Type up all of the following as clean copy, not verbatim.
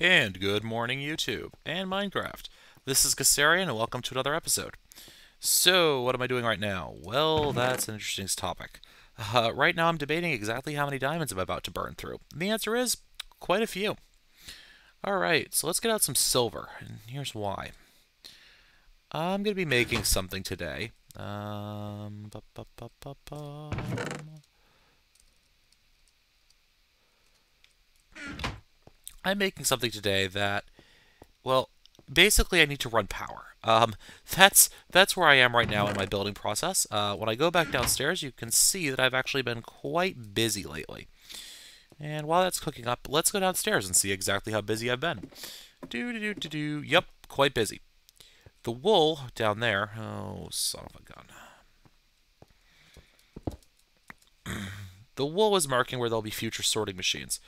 And good morning, YouTube and Minecraft. This is Keserian, and welcome to another episode. So, what am I doing right now? Well, that's an interesting topic. Right now, I'm debating exactly how many diamonds I'm about to burn through. And the answer is quite a few. Alright, so let's get out some silver, and here's why. I'm going to be making something today. I'm making something today that, well, basically I need to run power. That's where I am right now in my building process. When I go back downstairs, you can see that I've actually been quite busy lately. And while that's cooking up, let's go downstairs and see exactly how busy I've been. Yep, quite busy. The wool down there. Oh, son of a gun. The wool is marking where there'll be future sorting machines.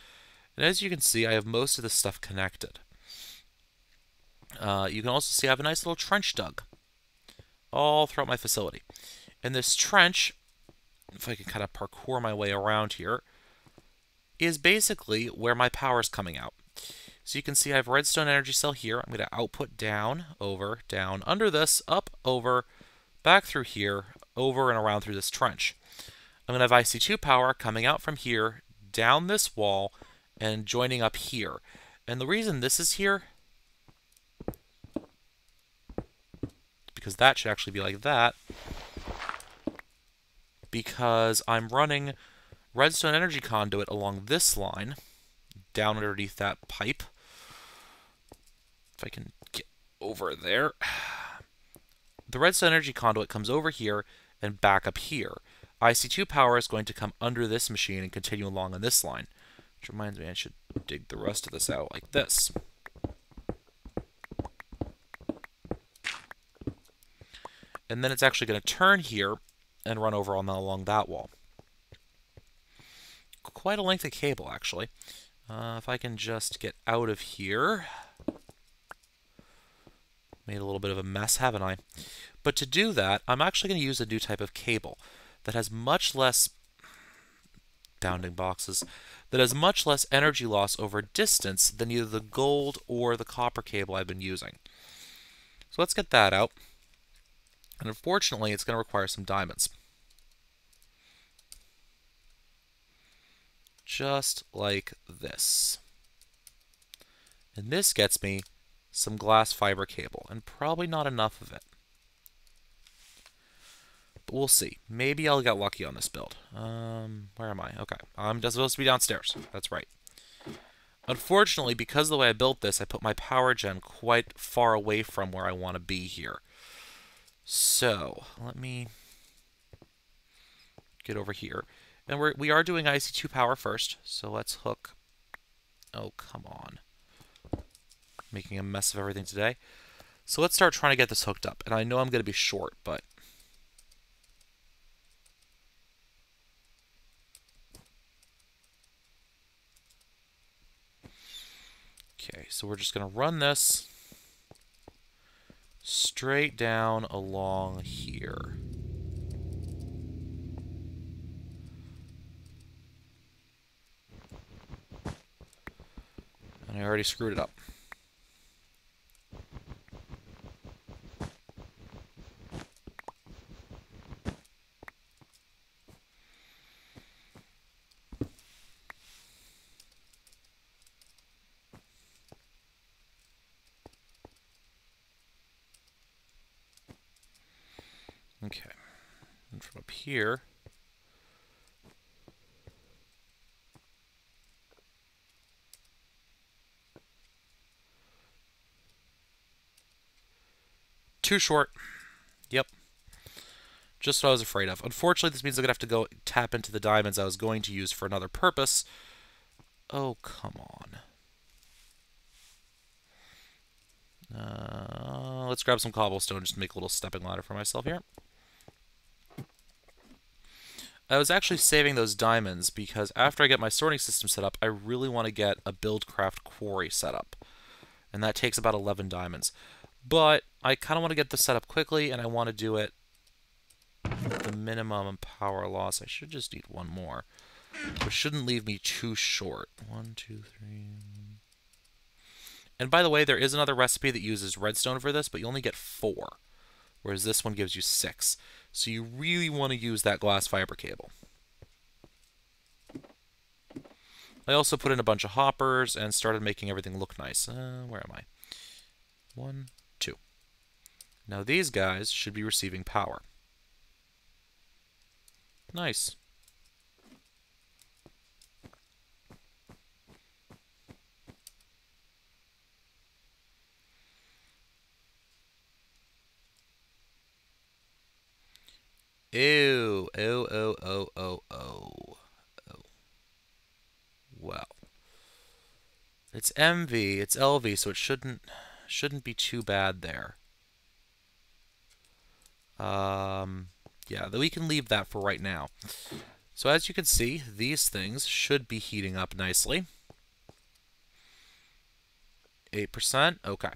And as you can see, I have most of this stuff connected. You can also see I have a nice little trench dug all throughout my facility. And this trench, if I can kind of parkour my way around here, is basically where my power is coming out. So you can see I have redstone energy cell here. I'm going to output down, over, down, under this, up, over, back through here, over and around through this trench. I'm going to have IC2 power coming out from here, down this wall, and joining up here. And the reason this is here, because that should actually be like that, because I'm running redstone energy conduit along this line, down underneath that pipe. If I can get over there. The redstone energy conduit comes over here and back up here. IC2 power is going to come under this machine and continue along on this line. Which reminds me I should dig the rest of this out like this. And then it's actually going to turn here and run over along that wall. Quite a lengthy cable, actually. If I can just get out of here. Made a little bit of a mess, haven't I? But to do that, I'm actually going to use a new type of cable that has much less bounding boxes, that has much less energy loss over distance than either the gold or the copper cable I've been using. So let's get that out. And unfortunately, it's going to require some diamonds. Just like this. And this gets me some glass fiber cable, and probably not enough of it. But we'll see. Maybe I'll get lucky on this build. Where am I? Okay. I'm just supposed to be downstairs. That's right. Unfortunately, because of the way I built this, I put my power gen quite far away from where I want to be here. So, let me get over here. And we are doing IC2 power first, so let's hook... Oh, come on. Making a mess of everything today. So let's start trying to get this hooked up. And I know I'm going to be short, but... Okay, so we're just going to run this straight down along here. And I already screwed it up. Okay, and from up here, too short. Yep, just what I was afraid of. Unfortunately, this means I'm going to have to go tap into the diamonds I was going to use for another purpose. Oh, come on. Let's grab some cobblestone just to make a little stepping ladder for myself here. I was actually saving those diamonds because after I get my sorting system set up, I really want to get a Buildcraft quarry set up. And that takes about 11 diamonds. But I kind of want to get this set up quickly, and I want to do it with the minimum power loss. I should just need one more, which shouldn't leave me too short. 1, 2, 3... And by the way, there is another recipe that uses redstone for this, but you only get 4, whereas this one gives you 6. So you really want to use that glass fiber cable. I also put in a bunch of hoppers and started making everything look nice. Where am I? 1, 2. Now these guys should be receiving power. Nice. Ew. Oh, oh, oh, oh, oh. Oh. Well. It's MV, it's LV, so it shouldn't be too bad there. Yeah, we can leave that for right now. So as you can see, these things should be heating up nicely. 8%, okay.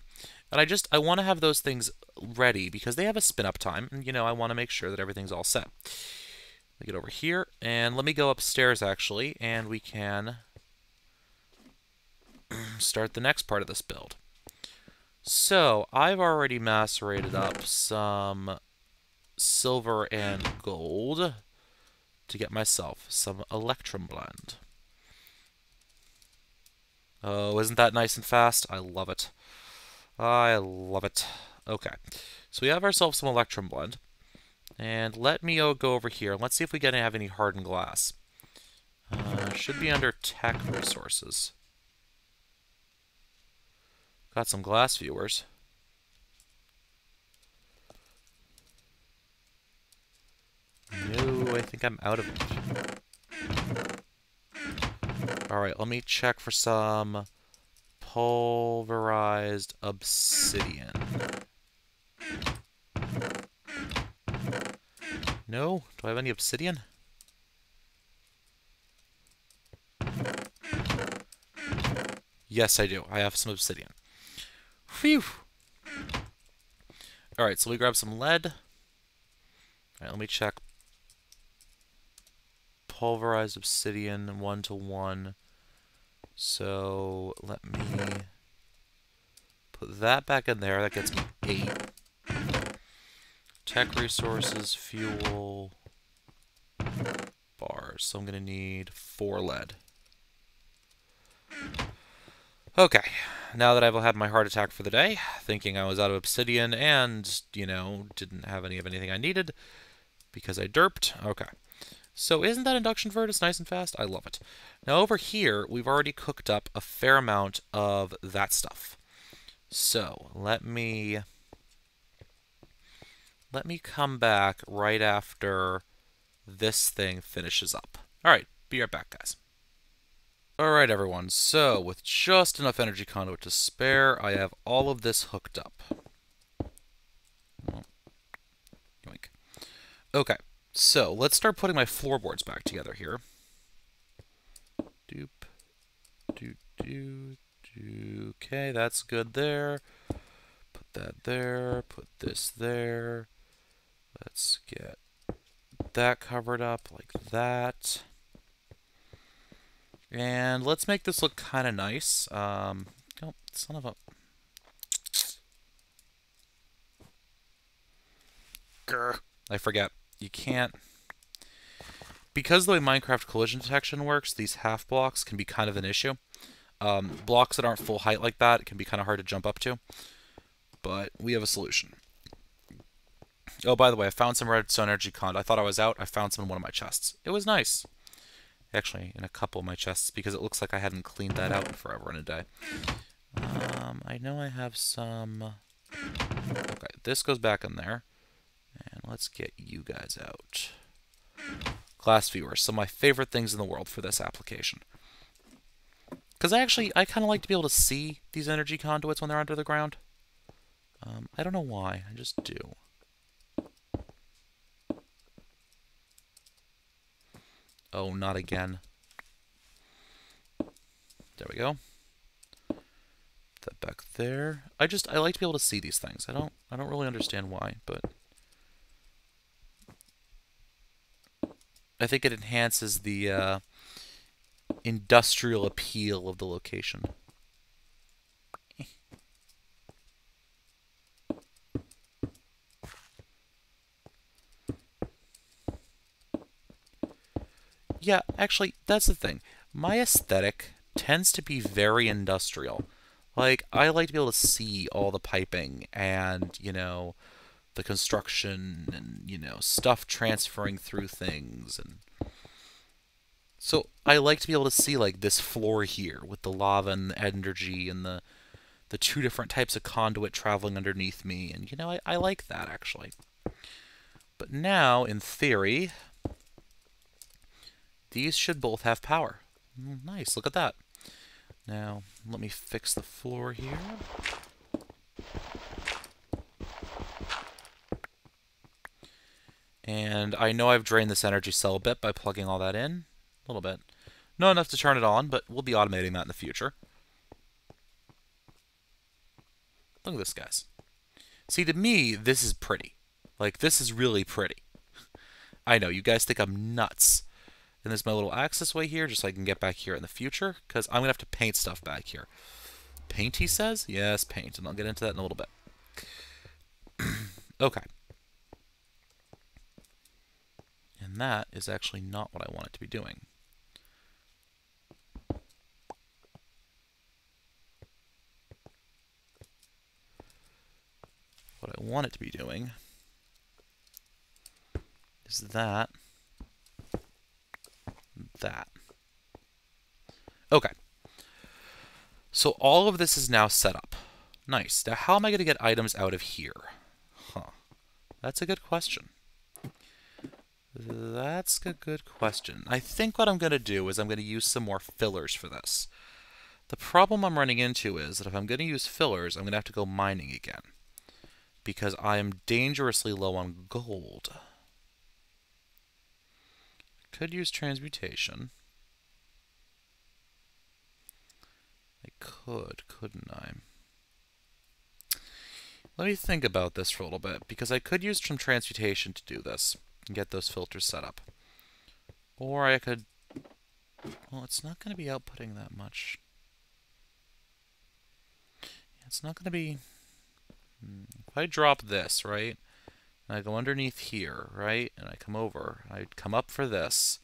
And I want to have those things ready because they have a spin up time, and I want to make sure that everything's all set. Let me get over here, and let me go upstairs actually, and we can start the next part of this build. So, I've already macerated up some silver and gold to get myself some Electrum Blend. Oh, isn't that nice and fast? I love it. I love it. Okay, so we have ourselves some Electrum Blend. And let me go over here. Let's see if we have any hardened glass. Should be under Tech Resources. Got some glass viewers. No, I think I'm out of it. Alright, let me check for some pulverized obsidian. No? Do I have any obsidian? Yes, I do. I have some obsidian. Phew! Alright, so we grab some lead. Alright, let me check. Pulverized obsidian 1-to-1. So let me put that back in there. That gets me 8. Tech resources, fuel, bars. So I'm going to need 4 lead. Okay, now that I've had my heart attack for the day, thinking I was out of obsidian and, didn't have any of anything I needed because I derped. Okay. So isn't that induction furnace nice and fast? I love it. Now over here, we've already cooked up a fair amount of that stuff. So let me come back right after this thing finishes up. All right, be right back, guys. All right, everyone. So with just enough energy conduit to spare, I have all of this hooked up. Yoink. Okay. So, let's start putting my floorboards back together here. Doop. Doop, doop, doop. Okay, that's good there. Put that there. Put this there. Let's get that covered up like that. And let's make this look kind of nice. Oh, son of a... Grr. I forget. You can't... Because the way Minecraft collision detection works, these half blocks can be kind of an issue. Blocks that aren't full height like that can be kind of hard to jump up to. But we have a solution. Oh, by the way, I found some redstone energy conduit. I thought I was out. I found some in one of my chests. It was nice. Actually, in a couple of my chests, because it looks like I hadn't cleaned that out in forever and a day. I know I have some... Okay, this goes back in there. And let's get you guys out. Glass viewers, some of my favorite things in the world for this application. Because I kind of like to be able to see these energy conduits when they're under the ground. I don't know why, I just do. Oh, not again. There we go. Put that back there. I like to be able to see these things. I don't really understand why, but I think it enhances the industrial appeal of the location. Yeah, actually, that's the thing. My aesthetic tends to be very industrial. Like, I like to be able to see all the piping and, the construction and, stuff transferring through things. And so I like to be able to see, like, this floor here with the lava and the energy and the two different types of conduit traveling underneath me. And, I like that, actually. But now, in theory, these should both have power. Nice, look at that. Now, let me fix the floor here. And I know I've drained this energy cell a bit by plugging all that in. A little bit. Not enough to turn it on, but we'll be automating that in the future. Look at this, guys. See, to me, this is pretty. Like, this is really pretty. I know, you guys think I'm nuts. And there's my little access way here, just so I can get back here in the future, because I'm going to have to paint stuff back here. Paint, he says? Yes, paint, and I'll get into that in a little bit. Okay. And that is actually not what I want it to be doing. What I want it to be doing is that. Okay. So all of this is now set up. Nice. Now how am I going to get items out of here? Huh. That's a good question. That's a good question. I think what I'm going to do is I'm going to use some more fillers for this. The problem I'm running into is that if I'm going to use fillers, I'm going to have to go mining again. Because I am dangerously low on gold. Could use transmutation. I couldn't I? Let me think about this for a little bit, because I could use some transmutation to do this and get those filters set up. Or I could... Well, it's not going to be outputting that much. It's not going to be... If I drop this, right, and I go underneath here, right, and I come over, I come up for this,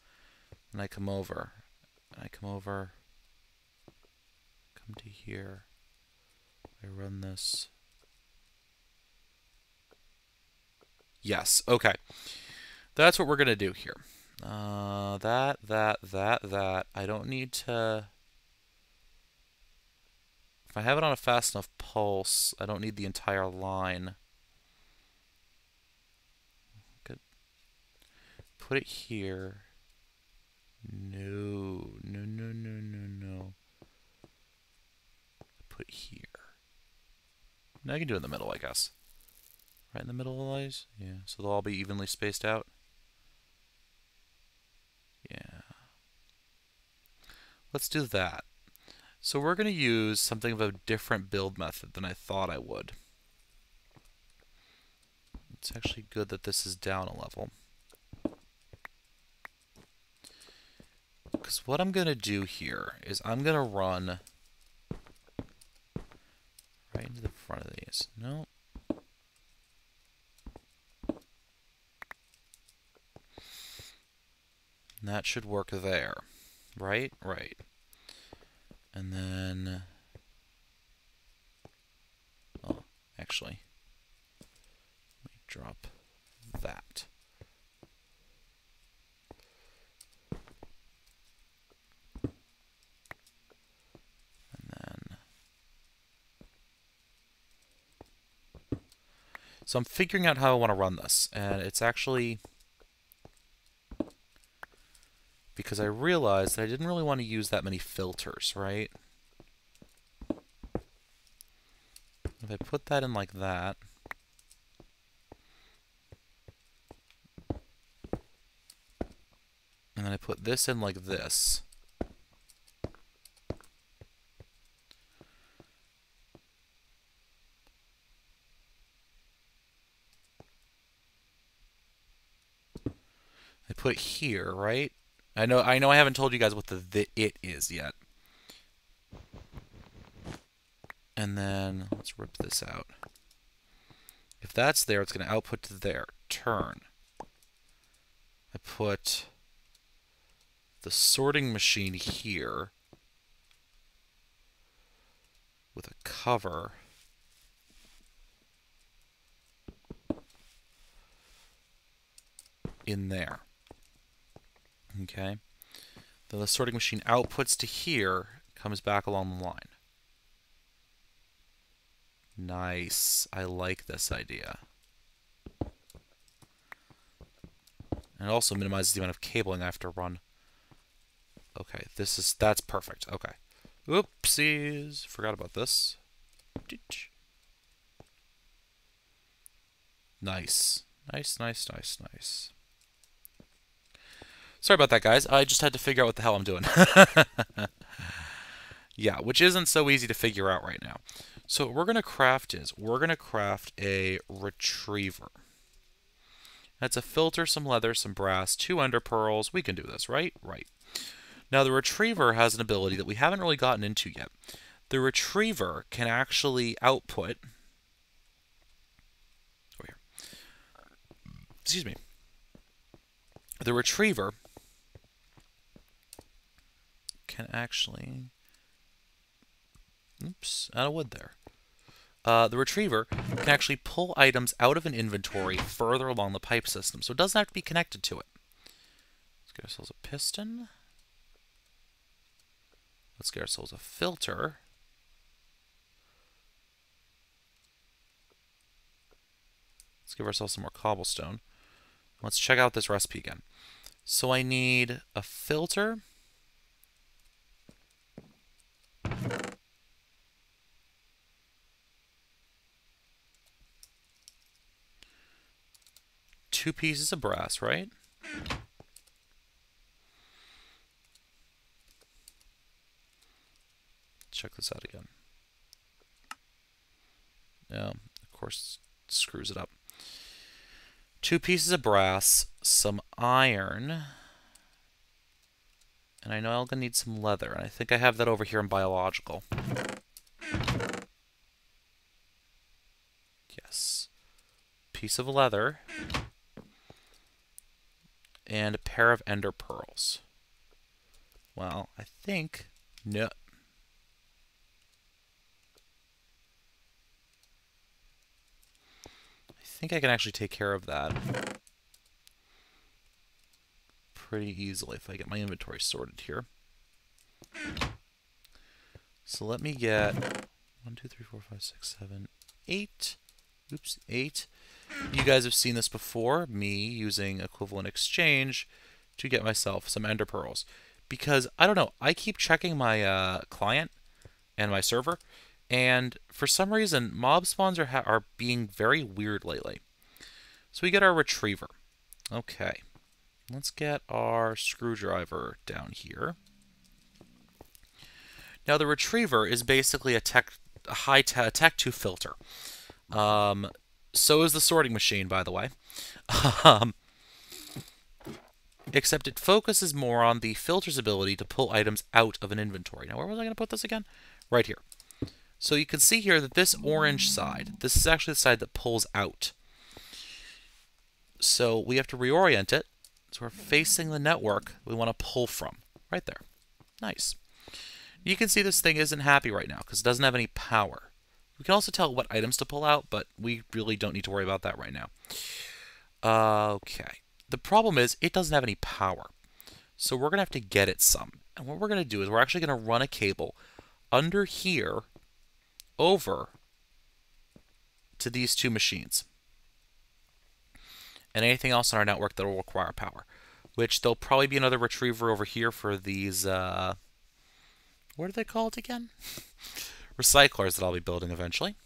and I come over, and I come over, come to here, I run this. Yes, okay. That's what we're going to do here. That. I don't need to... If I have it on a fast enough pulse, I don't need the entire line. Good. Put it here. No. Put it here. Now I can do it in the middle, I guess. Right in the middle of these? Yeah, so they'll all be evenly spaced out. Yeah. Let's do that. So we're going to use something of a different build method than I thought I would. It's actually good that this is down a level. Because what I'm going to do here is I'm going to run right into the front of these. Nope. And that should work there. Right? Right. And then... Oh, actually, let me drop that. And then... So I'm figuring out how I want to run this, and it's actually... because I realized that I didn't really want to use that many filters, right? If I put that in like that, and then I put this in like this, I put it here, right? I know I haven't told you guys what the it is yet. And then let's rip this out. If that's there, it's going to output to there. Turn. I put the sorting machine here with a cover in there. Okay. Then the sorting machine outputs to here, comes back along the line. Nice. I like this idea. And it also minimizes the amount of cabling I have to run. Okay, that's perfect. Okay. Oopsies. Forgot about this. Nice. Nice, nice, nice, nice. Sorry about that, guys. I just had to figure out what the hell I'm doing. Yeah, which isn't so easy to figure out right now. So what we're going to craft is, we're going to craft a retriever. That's a filter, some leather, some brass, 2 ender pearls. We can do this, right? Right. Now the retriever has an ability that we haven't really gotten into yet. The retriever can actually output... Over here. Excuse me. The retriever can actually... Oops, out of wood there. The retriever can actually pull items out of an inventory further along the pipe system, so it doesn't have to be connected to it. Let's get ourselves a piston. Let's get ourselves a filter. Let's give ourselves some more cobblestone. Let's check out this recipe again. So I need a filter. Two pieces of brass, right? Check this out again. No, of course, it screws it up. 2 pieces of brass, some iron, and I know I'm going to need some leather, and I think I have that over here in biological. Yes. Piece of leather, and a pair of ender pearls. Well, I think... No. I think I can actually take care of that pretty easily if I get my inventory sorted here. So let me get 1, 2, 3, 4, 5, 6, 7, 8. Oops, 8. You guys have seen this before, me using equivalent exchange to get myself some ender pearls. Because, I don't know, I keep checking my client and my server, and for some reason, mob spawns are being very weird lately. So we get our retriever. Okay. Let's get our screwdriver down here. Now the retriever is basically a Tech 2 filter. So is the sorting machine, by the way. Except it focuses more on the filter's ability to pull items out of an inventory. Now, where was I going to put this again? Right here. So you can see here that this orange side, this is actually the side that pulls out. So we have to reorient it. So we're facing the network we want to pull from. Right there. Nice. You can see this thing isn't happy right now because it doesn't have any power. We can also tell what items to pull out, but we really don't need to worry about that right now. Okay. The problem is it doesn't have any power. So we're going to have to get it some. And what we're going to do is we're actually going to run a cable under here over to these 2 machines. And anything else on our network that will require power. Which there'll probably be another retriever over here for these, what are they called again? Recyclers that I'll be building eventually.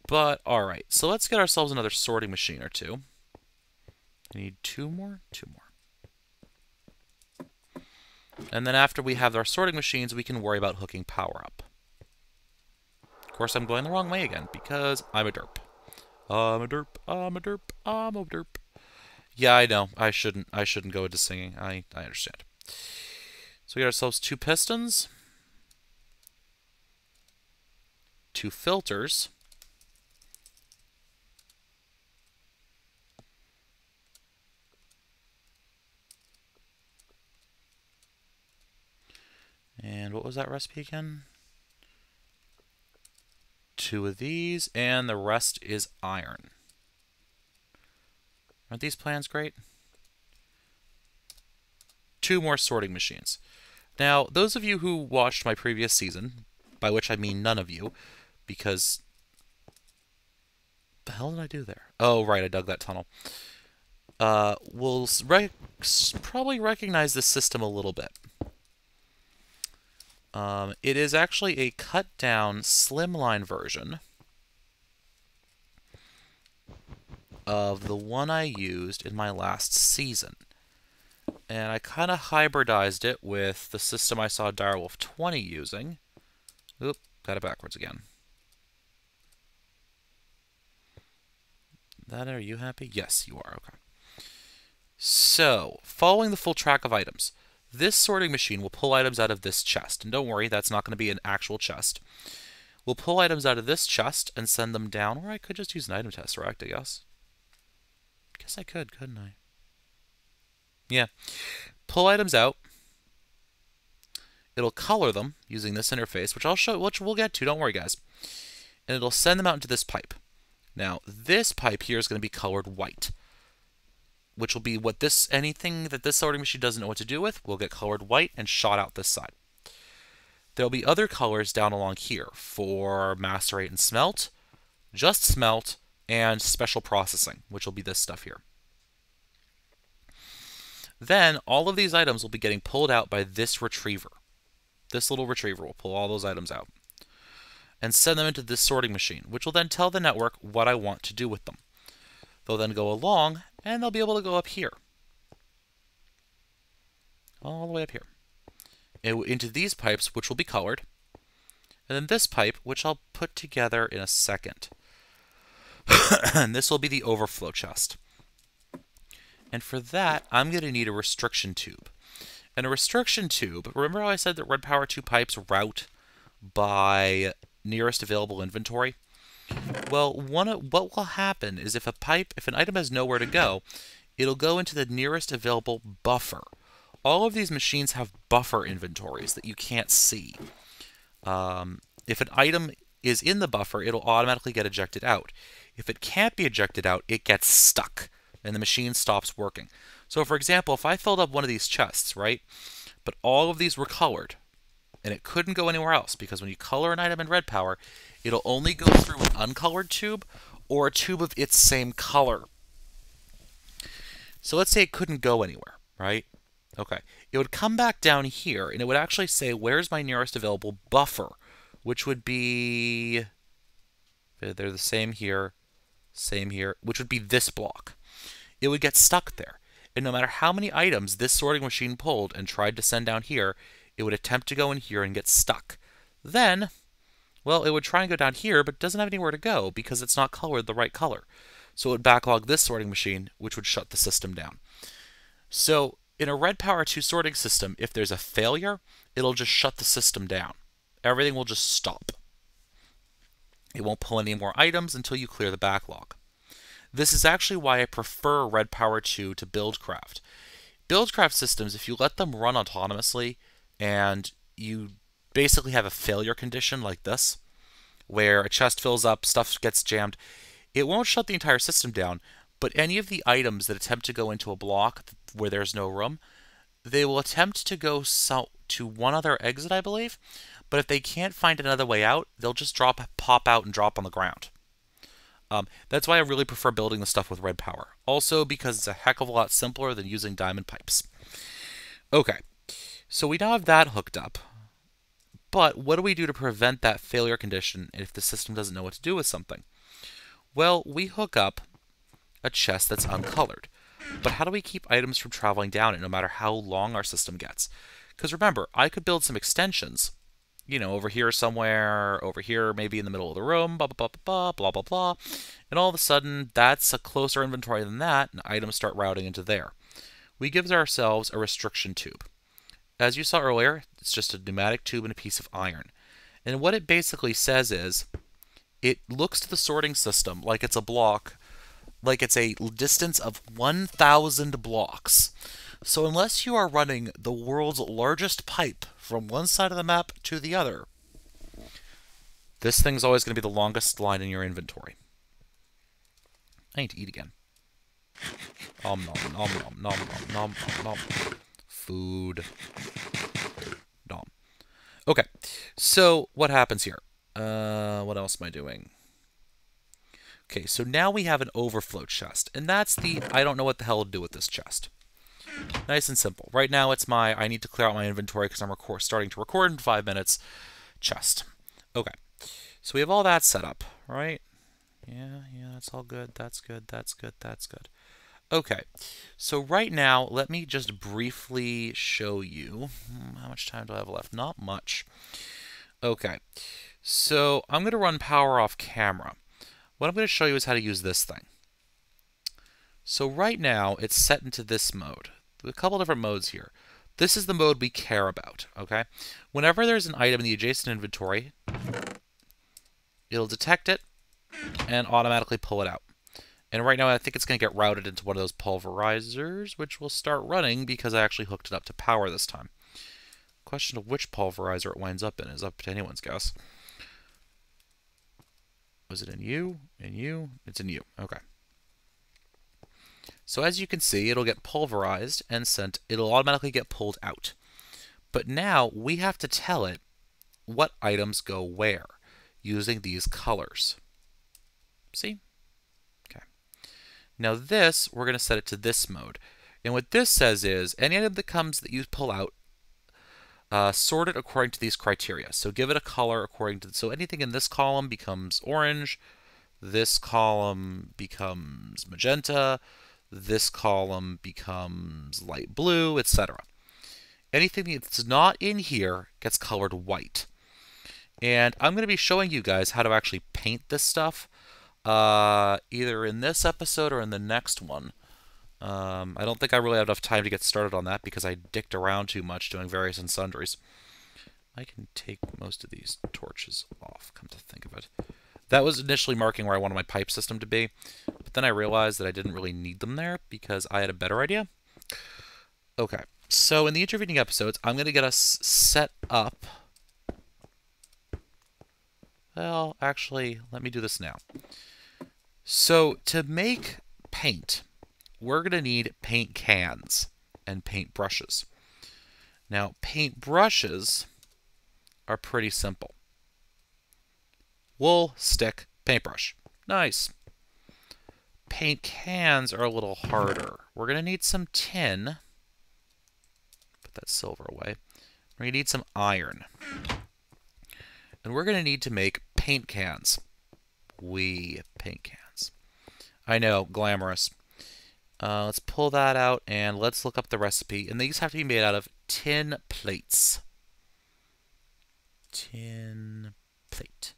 But, alright, so let's get ourselves another sorting machine or 2. I need 2 more? 2 more. And then after we have our sorting machines, we can worry about hooking power up. Of course, I'm going the wrong way again, because I'm a derp. I'm a derp, I'm a derp, I'm a derp. Yeah, I know. I shouldn't go into singing. I understand. So we got ourselves 2 pistons. 2 filters. was that recipe again? 2 of these, and the rest is iron. Aren't these plans great? 2 more sorting machines. Now, those of you who watched my previous season, by which I mean none of you, because... What the hell did I do there? Oh, right, I dug that tunnel. Will probably recognize this system a little bit. It is actually a cut-down, slimline version of the one I used in my last season. And I kind of hybridized it with the system I saw Direwolf 20 using. Oop, got it backwards again. Are you happy? Yes, you are. Okay. So, following the full track of items, this sorting machine will pull items out of this chest. And don't worry, that's not going to be an actual chest. We'll pull items out of this chest and send them down, or I could just use an item tesseract, I guess. Guess I could, couldn't I? Yeah. Pull items out. It'll color them using this interface, which we'll get to, don't worry guys. And it'll send them out into this pipe. Now, this pipe here is going to be colored white, which will be what anything that this sorting machine doesn't know what to do with will get colored white and shot out this side. There'll be other colors down along here for macerate and smelt, just smelt, and special processing, which will be this stuff here. Then all of these items will be getting pulled out by this retriever. This little retriever will pull all those items out and send them into this sorting machine, which will then tell the network what I want to do with them. They'll then go along, and they'll be able to go up here. All the way up here. Into these pipes, which will be colored. And then this pipe, which I'll put together in a second. And this will be the overflow chest. And for that, I'm going to need a restriction tube. And a restriction tube, remember how I said that Red Power 2 pipes route by nearest available inventory? Well, what will happen is if an item has nowhere to go, it'll go into the nearest available buffer. All of these machines have buffer inventories that you can't see. If an item is in the buffer, it'll automatically get ejected out. If it can't be ejected out, it gets stuck, and the machine stops working. So, for example, if I filled up one of these chests, right, but all of these were colored, and it couldn't go anywhere else, because when you color an item in Red Power, it'll only go through an uncolored tube or a tube of its same color. So let's say it couldn't go anywhere, right? Okay. It would come back down here, and it would actually say, where's my nearest available buffer? Which would be... They're the same here, which would be this block. It would get stuck there. And no matter how many items this sorting machine pulled and tried to send down here, it would attempt to go in here and get stuck. Then, well, it would try and go down here, but it doesn't have anywhere to go because it's not colored the right color. So it would backlog this sorting machine, which would shut the system down. So in a Red Power 2 sorting system, if there's a failure, it'll just shut the system down. Everything will just stop. It won't pull any more items until you clear the backlog. This is actually why I prefer Red Power 2 to Buildcraft. Buildcraft systems, if you let them run autonomously, and you basically have a failure condition like this, where a chest fills up, stuff gets jammed, it won't shut the entire system down, but any of the items that attempt to go into a block where there's no room, they will attempt to go to one other exit, I believe, but if they can't find another way out, they'll just pop out and drop on the ground. That's why I really prefer building the stuff with Red Power. Also because it's a heck of a lot simpler than using diamond pipes. Okay, so we now have that hooked up. But what do we do to prevent that failure condition if the system doesn't know what to do with something? Well, we hook up a chest that's uncolored. But how do we keep items from traveling down it no matter how long our system gets? Because remember, I could build some extensions, you know, over here somewhere, over here maybe in the middle of the room, blah, blah, blah, blah, blah, blah, blah. And all of a sudden, that's a closer inventory than that, and items start routing into there. We give ourselves a restriction tube. As you saw earlier, it's just a pneumatic tube and a piece of iron. And what it basically says is, it looks to the sorting system like it's a block, like it's a distance of 1,000 blocks. So unless you are running the world's largest pipe from one side of the map to the other, this thing's always going to be the longest line in your inventory. I need to eat again. Nom nom nom nom nom nom nom nom. Food. Nom. Okay, so what happens here? What else am I doing? Okay, so now we have an overflow chest, and that's the I don't know what the hell to do with this chest. Nice and simple. Right now it's my I need to clear out my inventory because I'm starting to record in 5 minutes chest. Okay, so we have all that set up, right? Yeah, that's all good. That's good. That's good. That's good. Okay, so right now, let me just briefly show you. How much time do I have left? Not much. Okay, so I'm going to run power off camera. What I'm going to show you is how to use this thing. So right now, it's set into this mode. There's a couple different modes here. This is the mode we care about, okay? Whenever there's an item in the adjacent inventory, it'll detect it and automatically pull it out. And right now, I think it's going to get routed into one of those pulverizers, which will start running because I actually hooked it up to power this time. Question of which pulverizer it winds up in is up to anyone's guess. Was it in you? In you? It's in you. Okay. So as you can see, it'll get pulverized and sent. It'll automatically get pulled out. But now we have to tell it what items go where using these colors. See? Now this, we're going to set it to this mode. And what this says is, any item that comes that you pull out, sort it according to these criteria. So give it a color according to, so anything in this column becomes orange, this column becomes magenta, this column becomes light blue, etc. Anything that's not in here gets colored white. And I'm going to be showing you guys how to actually paint this stuff. Either in this episode or in the next one. I don't think I really have enough time to get started on that because I dicked around too much doing various and sundries. I can take most of these torches off, come to think of it. That was initially marking where I wanted my pipe system to be, but then I realized that I didn't really need them there because I had a better idea. Okay, so in the intervening episodes, I'm going to get us set up. Well, actually, let me do this now. So to make paint, we're going to need paint cans and paint brushes. Now, paint brushes are pretty simple. Wool, stick, paintbrush. Nice. Paint cans are a little harder. We're going to need some tin. Put that silver away. We're going to need some iron. And we're going to need to make paint cans. Paint cans. I know, glamorous. Let's pull that out and let's look up the recipe. And these have to be made out of tin plates. Tin plate.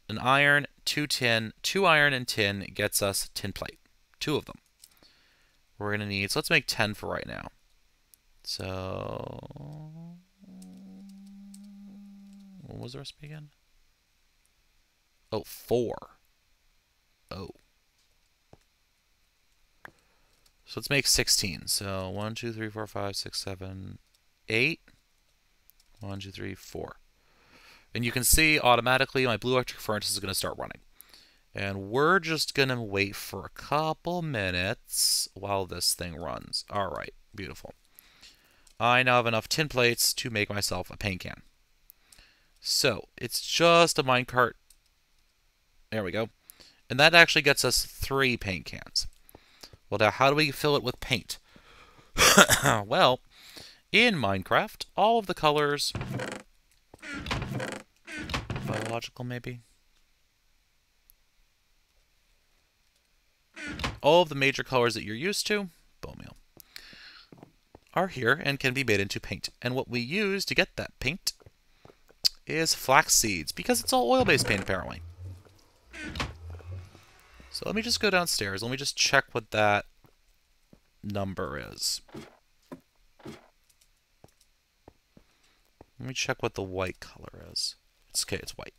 An iron, 2 tin, 2 iron and tin gets us tin plate. 2 of them. We're going to need, so let's make 10 for right now. So, what was the recipe again? Oh, 4. Oh. So let's make 16. So 1, 2, 3, 4, 5, 6, 7, 8. 1, 2, 3, 4. And you can see automatically my blue electric furnace is going to start running. And we're just going to wait for a couple minutes while this thing runs. All right, beautiful. I now have enough tin plates to make myself a paint can. So it's just a minecart. There we go. And that actually gets us 3 paint cans. Well, now how do we fill it with paint? Well, in Minecraft, all of the colors... Biological, maybe? All of the major colors that you're used to, bone meal, are here and can be made into paint. And what we use to get that paint is flax seeds, because it's all oil-based paint, apparently. So let me just go downstairs. Let me just check what that number is. Let me check what the white color is. It's okay, it's white.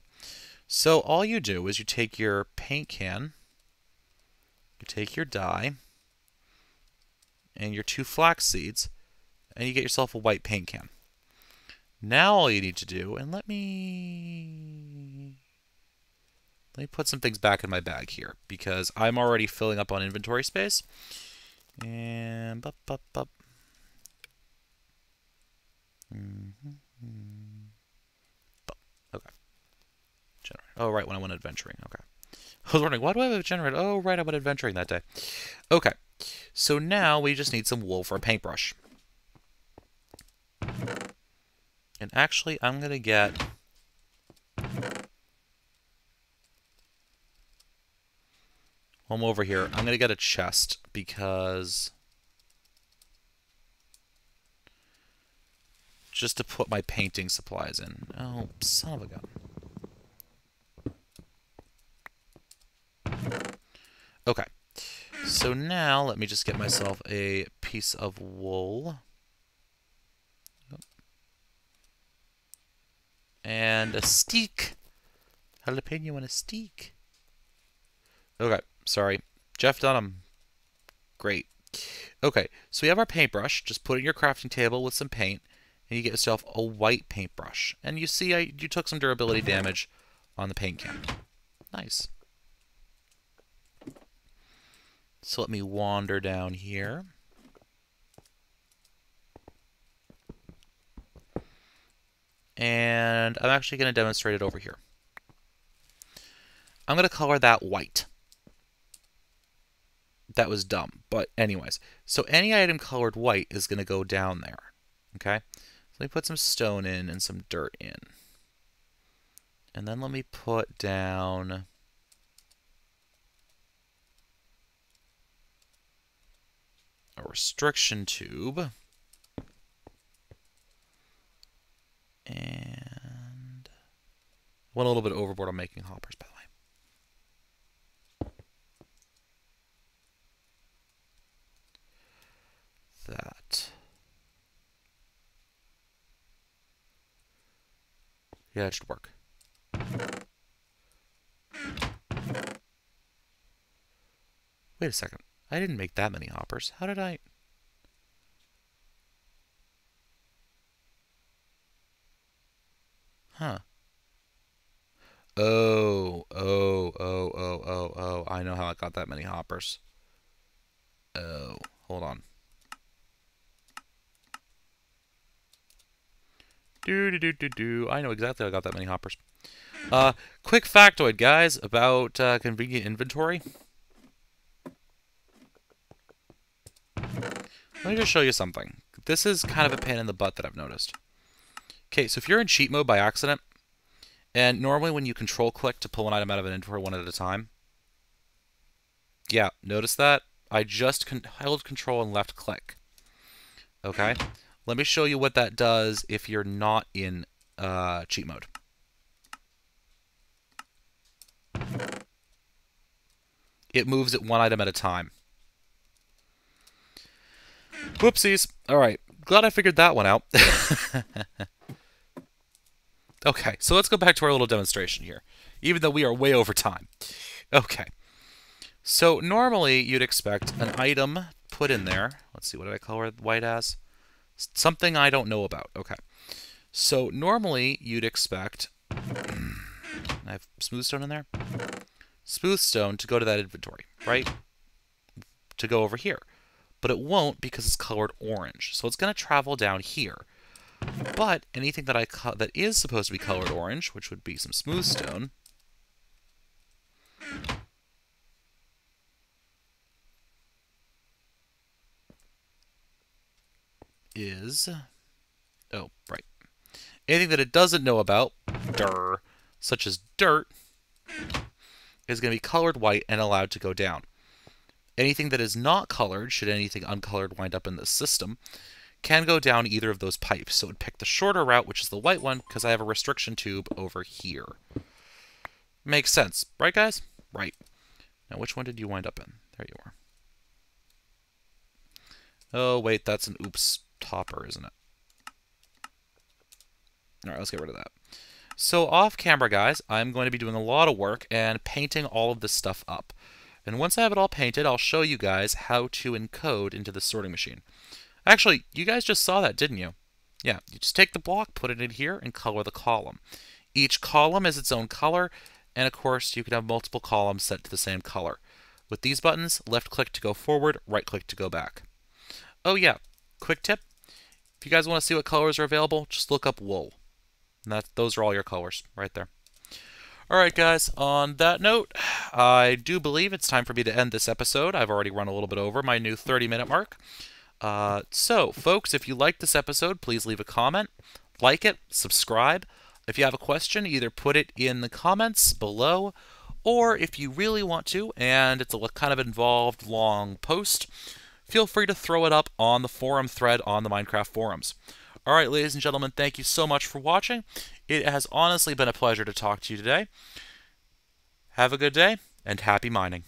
So all you do is you take your paint can, you take your dye, and your 2 flax seeds, and you get yourself a white paint can. Now all you need to do, and let me put some things back in my bag here, because I'm already filling up on inventory space. And okay. Generate. Oh, right, when I went adventuring. Okay. I was wondering, why do I have a generator? Oh, right, I went adventuring that day. Okay. So now we just need some wool for a paintbrush. And actually, I'm going to get... While I'm over here, I'm going to get a chest, because... just to put my painting supplies in. Oh, son of a gun. Okay. So now, let me just get myself a piece of wool. And a steak. Jalapeno and a steak. Okay, sorry. Jeff Dunham. Great. Okay, so we have our paintbrush. Just put it in your crafting table with some paint, and you get yourself a white paintbrush. And you see you took some durability damage on the paint can. Nice. So let me wander down here. And I'm actually going to demonstrate it over here. I'm going to color that white. That was dumb, but anyways. So any item colored white is going to go down there. Okay? So let me put some stone in and some dirt in. And then let me put down... a restriction tube. And... went a little bit overboard on making hoppers, by the way. That. Yeah, it should work. Wait a second. I didn't make that many hoppers. How did I... Huh. Oh. I know how I got that many hoppers. Oh. Hold on. I know exactly how I got that many hoppers. Quick factoid, guys, about convenient inventory. Let me just show you something. This is kind of a pain in the butt that I've noticed. Okay, so if you're in cheat mode by accident, and normally when you control click to pull an item out of an inventory one at a time, yeah, notice that? I just held control and left click. Okay? Let me show you what that does if you're not in cheat mode. It moves it one item at a time. Whoopsies. Alright, glad I figured that one out. Okay, so let's go back to our little demonstration here, even though we are way over time. Okay, so normally you'd expect an item put in there. Let's see, what did I color white as? Something I don't know about. Okay, so normally you'd expect... I have smooth stone in there? Smooth stone to go to that inventory, right? To go over here. But it won't because it's colored orange. So it's going to travel down here. But anything that that is supposed to be colored orange, which would be some smooth stone, is... oh, right. Anything that it doesn't know about, such as dirt, is going to be colored white and allowed to go down. Anything that is not colored, should anything uncolored wind up in the system, can go down either of those pipes. So it would pick the shorter route, which is the white one, because I have a restriction tube over here. Makes sense, right, guys? Right. Now, which one did you wind up in? There you are. Oh, wait, that's an oops topper, isn't it? All right, let's get rid of that. So off camera, guys, I'm going to be doing a lot of work and painting all of this stuff up. And once I have it all painted, I'll show you guys how to encode into the sorting machine. Actually, you guys just saw that, didn't you? Yeah, you just take the block, put it in here, and color the column. Each column is its own color, and of course, you can have multiple columns set to the same color. With these buttons, left click to go forward, right click to go back. Oh yeah, quick tip. If you guys want to see what colors are available, just look up wool. And those are all your colors right there. Alright guys, on that note, I do believe it's time for me to end this episode. I've already run a little bit over my new 30-minute mark. So, folks, if you liked this episode, please leave a comment, like it, subscribe. If you have a question, either put it in the comments below, or if you really want to, and it's a kind of involved long post, feel free to throw it up on the forum thread on the Minecraft forums. Alright, ladies and gentlemen, thank you so much for watching. It has honestly been a pleasure to talk to you today. Have a good day, and happy mining.